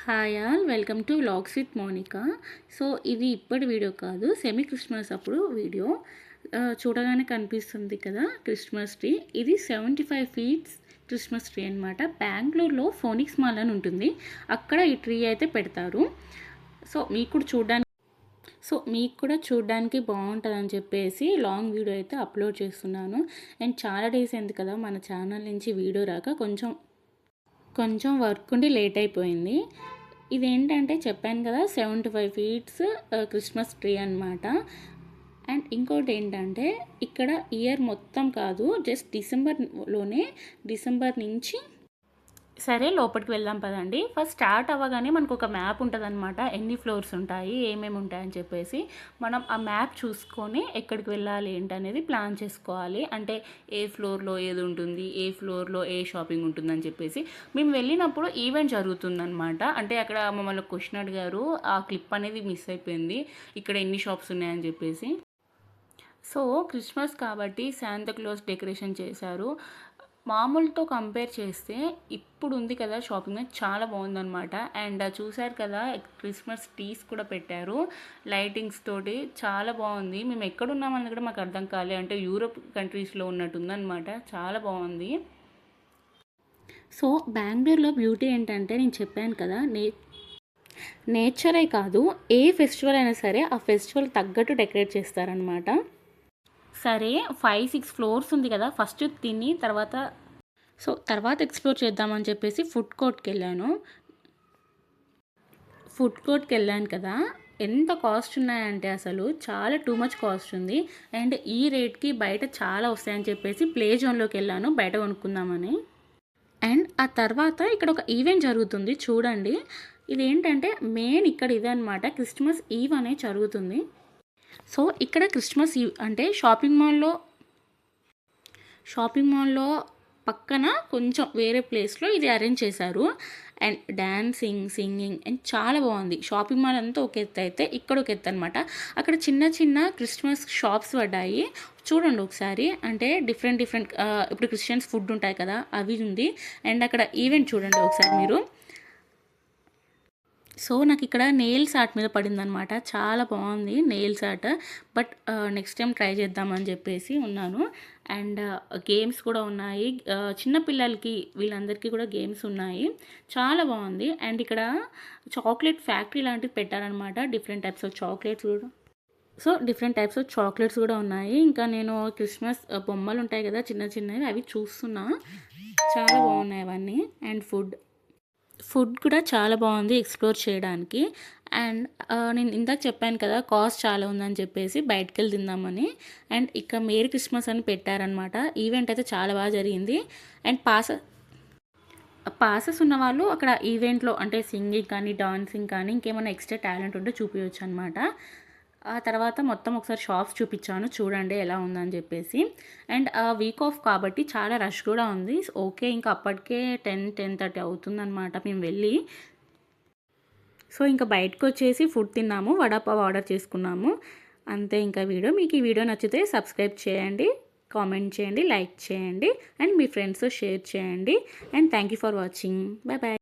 Hi all, welcome to vlogs with Monica. So ఇది ఇప్పటి video కాదు, సెమీ క్రిస్మస్ అప్పుడు వీడియో. చూడగానే కనిపిస్తుంది కదా క్రిస్మస్ ట్రీ. ఇది 75 ఫీట్స్ క్రిస్మస్ ట్రీ అనమాట. బెంగళూరులో ఫోనిక్స్ మాల్ అని ఉంటుంది, అక్కడ ఈ ట్రీ అయితే పెడతారు. సో మీకు కూడా చూడడానికి బాగుంటుందని చెప్పేసి లాంగ్ వీడియో అయితే అప్లోడ్ చేస్తున్నాను. అండ్ చాలా డేస్ అయింది కదా మన ఛానల్ నుంచి వీడియో రాక, కొంచెం వర్క్ ఉండి లేట్ అయిపోయింది. ఇదేంటంటే చెప్పాను కదా 75 ఫీట్స్ క్రిస్మస్ ట్రీ అనమాట. అండ్ ఇంకోటి ఏంటంటే ఇక్కడ ఇయర్ మొత్తం కాదు, జస్ట్ డిసెంబర్ నుంచి. సరే లోపలికి వెళ్దాం పదండి. ఫస్ట్ స్టార్ట్ అవ్వగానే మనకు ఒక మ్యాప్ ఉంటుంది అనమాట, ఎన్ని ఫ్లోర్స్ ఉంటాయి ఏమేమి ఉంటాయని చెప్పేసి. మనం ఆ మ్యాప్ చూసుకొని ఎక్కడికి వెళ్ళాలి ఏంటనేది ప్లాన్ చేసుకోవాలి. అంటే ఏ ఫ్లోర్లో ఏది ఉంటుంది, ఏ ఫ్లోర్లో ఏ షాపింగ్ ఉంటుందని చెప్పేసి. మేము వెళ్ళినప్పుడు ఈవెంట్ జరుగుతుందనమాట. అంటే అక్కడ మమ్మల్ని క్వశ్చన్ అడిగారు, ఆ క్లిప్ అనేది మిస్ అయిపోయింది, ఇక్కడ ఎన్ని షాప్స్ ఉన్నాయని చెప్పేసి. సో క్రిస్మస్ కాబట్టి శాంతాక్లాస్ డెకరేషన్ చేశారు. మామూలుతో కంపేర్ చేస్తే ఇప్పుడు ఉంది కదా షాపింగ్ చాలా బాగుందనమాట. అండ్ చూసారు కదా క్రిస్మస్ ట్రీస్ కూడా పెట్టారు లైటింగ్స్ తోటి, చాలా బాగుంది. మేము ఎక్కడున్నామని కూడా మాకు అర్థం కాలే, అంటే యూరోప్ కంట్రీస్లో ఉన్నట్టుందనమాట, చాలా బాగుంది. సో బెంగళూరులో బ్యూటీ ఏంటంటే నేను చెప్పాను కదా, నేచరే కాదు ఏ ఫెస్టివల్ అయినా సరే ఆ ఫెస్టివల్ తగ్గట్టు డెకరేట్ చేస్తారనమాట. సరే 5-6 ఫ్లోర్స్ ఉంది కదా, ఫస్ట్ తిని తర్వాత ఎక్స్ప్లోర్ చేద్దామని చెప్పేసి ఫుడ్ కోర్ట్కి వెళ్ళాను కదా. ఎంత కాస్ట్ ఉన్నాయంటే అసలు చాలా టూ మచ్ కాస్ట్ ఉంది. అండ్ ఈ రేట్కి బయట చాలా వస్తాయని చెప్పేసి ప్లే జోన్లోకి వెళ్ళాను బయట కొనుక్కుందామని. అండ్ ఆ తర్వాత ఇక్కడ ఒక ఈవెంట్ జరుగుతుంది చూడండి. ఇదేంటంటే మెయిన్ ఇక్కడ ఇదే అనమాట, క్రిస్మస్ ఈవ్ అనే జరుగుతుంది. సో ఇక్కడ క్రిస్మస్ ఈవ్ అంటే షాపింగ్ మాల్లో పక్కన కొంచెం వేరే ప్లేస్లో ఇది అరేంజ్ చేశారు. అండ్ డ్యాన్సింగ్, సింగింగ్ అండ్ చాలా బాగుంది. షాపింగ్ మాల్ అంతా ఒక ఎత్తు అయితే ఇక్కడ ఒక ఎత్తు అనమాట. అక్కడ చిన్న చిన్న క్రిస్మస్ షాప్స్ పడ్డాయి, చూడండి ఒకసారి. అంటే డిఫరెంట్ ఇప్పుడు క్రిస్టియన్స్ ఫుడ్ ఉంటాయి కదా అవి ఉంది. అండ్ అక్కడ ఈవెంట్ చూడండి ఒకసారి మీరు. సో నాకు ఇక్కడ నెయిల్స్ ఆర్ట్ మీద పడిందనమాట, చాలా బాగుంది nails art. But next time try చేద్దామని చెప్పేసి ఉన్నాను. అండ్ గేమ్స్ కూడా ఉన్నాయి, చిన్నపిల్లలకి వీళ్ళందరికీ కూడా గేమ్స్ ఉన్నాయి, చాలా బాగుంది. అండ్ ఇక్కడ చాక్లెట్ ఫ్యాక్టరీ లాంటివి పెట్టారనమాట, డిఫరెంట్ టైప్స్ ఆఫ్ చాక్లెట్స్ కూడా ఉన్నాయి. ఇంకా నేను క్రిస్మస్ బొమ్మలు ఉంటాయి కదా చిన్నవి, అవి చూస్తున్నా, చాలా బాగున్నాయి అవన్నీ. అండ్ ఫుడ్ కూడా చాలా బాగుంది ఎక్స్ప్లోర్ చేయడానికి. అండ్ నేను ఇందాక చెప్పాను కదా కాస్ట్ చాలా ఉందని చెప్పేసి బయటకు వెళ్ళి తిందామని. అండ్ ఇక్కడ మేరీ క్రిస్మస్ అని పెట్టారనమాట. ఈవెంట్ అయితే చాలా బాగా జరిగింది. అండ్ పాసెస్ ఉన్న వాళ్ళు అక్కడ ఈవెంట్లో అంటే సింగింగ్ కానీ డాన్సింగ్ కానీ ఇంకేమైనా ఎక్స్ట్రా టాలెంట్ ఉంటే చూపించవచ్చు అనమాట. ఆ తర్వాత మొత్తం ఒకసారి షాప్స్ చూపించాను, చూడండి ఎలా ఉందని చెప్పేసి. అండ్ వీక్ ఆఫ్ కాబట్టి చాలా రష్ కూడా ఉంది. ఓకే, ఇంకా అప్పటికే 10-10:30 అవుతుందన్నమాట మేము వెళ్ళి. సో ఇంకా బయటకు వచ్చేసి ఫుడ్ తిన్నాము, వడాపావ్ ఆర్డర్ చేసుకున్నాము, అంతే. ఇంకా మీకు ఈ వీడియో నచ్చితే సబ్స్క్రైబ్ చేయండి, కామెంట్ చేయండి, లైక్ చేయండి అండ్ మీ ఫ్రెండ్స్తో షేర్ చేయండి. And thank you for watching. Bye.